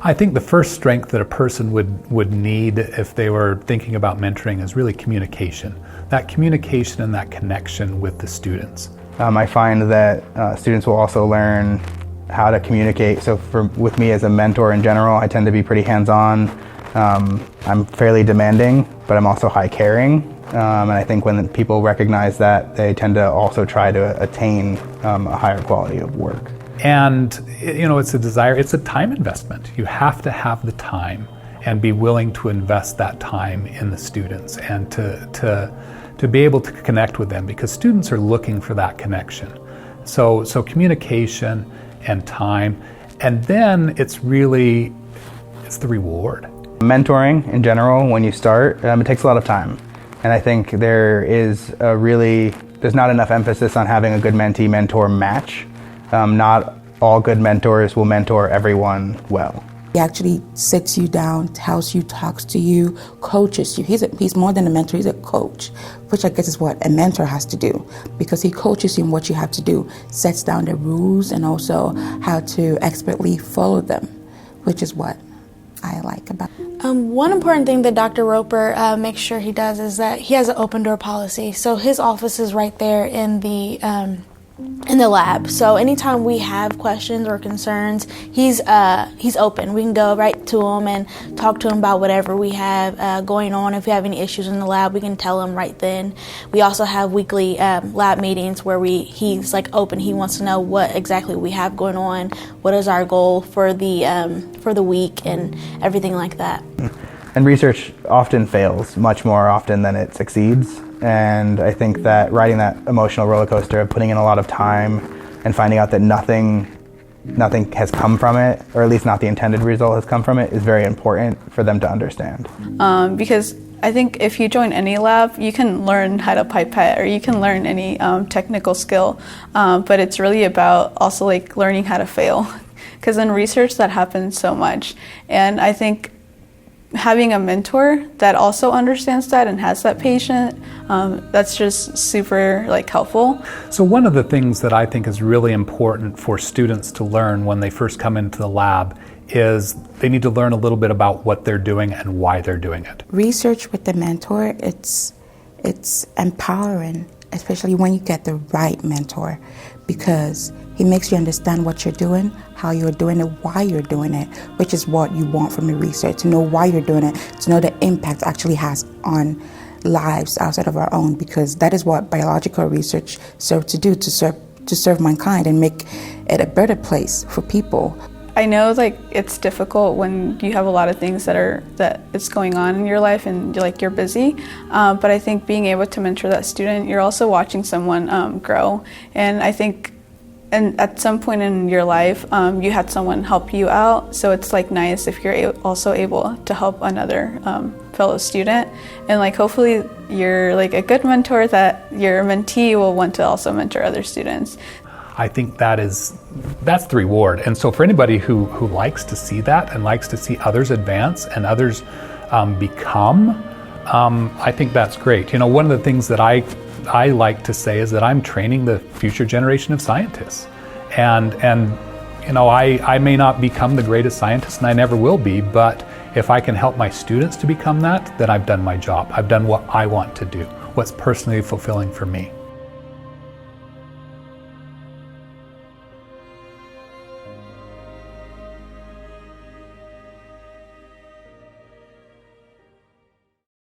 I think the first strength that a person would need if they were thinking about mentoring is really communication. That communication and that connection with the students. I find that students will also learn how to communicate. So with me as a mentor in general, I tend to be pretty hands-on. I'm fairly demanding, but I'm also high-caring. And I think when people recognize that, they tend to also try to attain a higher quality of work. And it's a time investment. You have to have the time and be willing to invest that time in the students and to be able to connect with them, because students are looking for that connection. So communication and time, and then it's the reward. Mentoring in general, when you start, it takes a lot of time. And I think there's not enough emphasis on having a good mentee-mentor match. Not all good mentors will mentor everyone well. He actually sits you down, tells you, talks to you, coaches you. He's more than a mentor, he's a coach, which I guess is what a mentor has to do, because he coaches you in what you have to do, sets down the rules and also how to expertly follow them, which is what I like about it. One important thing that Dr. Roper makes sure he does is that he has an open door policy. So his office is right there in the lab. So anytime we have questions or concerns, he's open. We can go right to him and talk to him about whatever we have going on. If we have any issues in the lab, we can tell him right then. We also have weekly lab meetings where he's like open. He wants to know what exactly we have going on, what is our goal for the week, and everything like that. And research often fails much more often than it succeeds. And I think that riding that emotional roller coaster of putting in a lot of time and finding out that nothing has come from it, or at least not the intended result has come from it, is very important for them to understand. Because I think if you join any lab, you can learn how to pipette or you can learn any technical skill, but it's really about also like learning how to fail. Because in research that happens so much, and I think having a mentor that also understands that and has that patience, that's just super helpful. So one of the things that I think is really important for students to learn when they first come into the lab is they need to learn a little bit about what they're doing and why they're doing it. Research with the mentor, it's empowering, especially when you get the right mentor, because he makes you understand what you're doing, how you're doing it, why you're doing it, which is what you want from the research, to know why you're doing it, to know the impact it actually has on lives outside of our own, because that is what biological research serves to do, to serve mankind and make it a better place for people. I know it's difficult when you have a lot of things that it's going on in your life and you're busy, but I think being able to mentor that student, you're also watching someone grow. And I think at some point in your life, you had someone help you out, so it's nice if you're also able to help another fellow student, and hopefully you're a good mentor that your mentee will want to also mentor other students. I think that's the reward. And so for anybody who likes to see that and likes to see others advance and others become, I think that's great. One of the things that I like to say is that I'm training the future generation of scientists. And I may not become the greatest scientist, and I never will be, but if I can help my students to become that, then I've done my job. I've done what I want to do, what's personally fulfilling for me.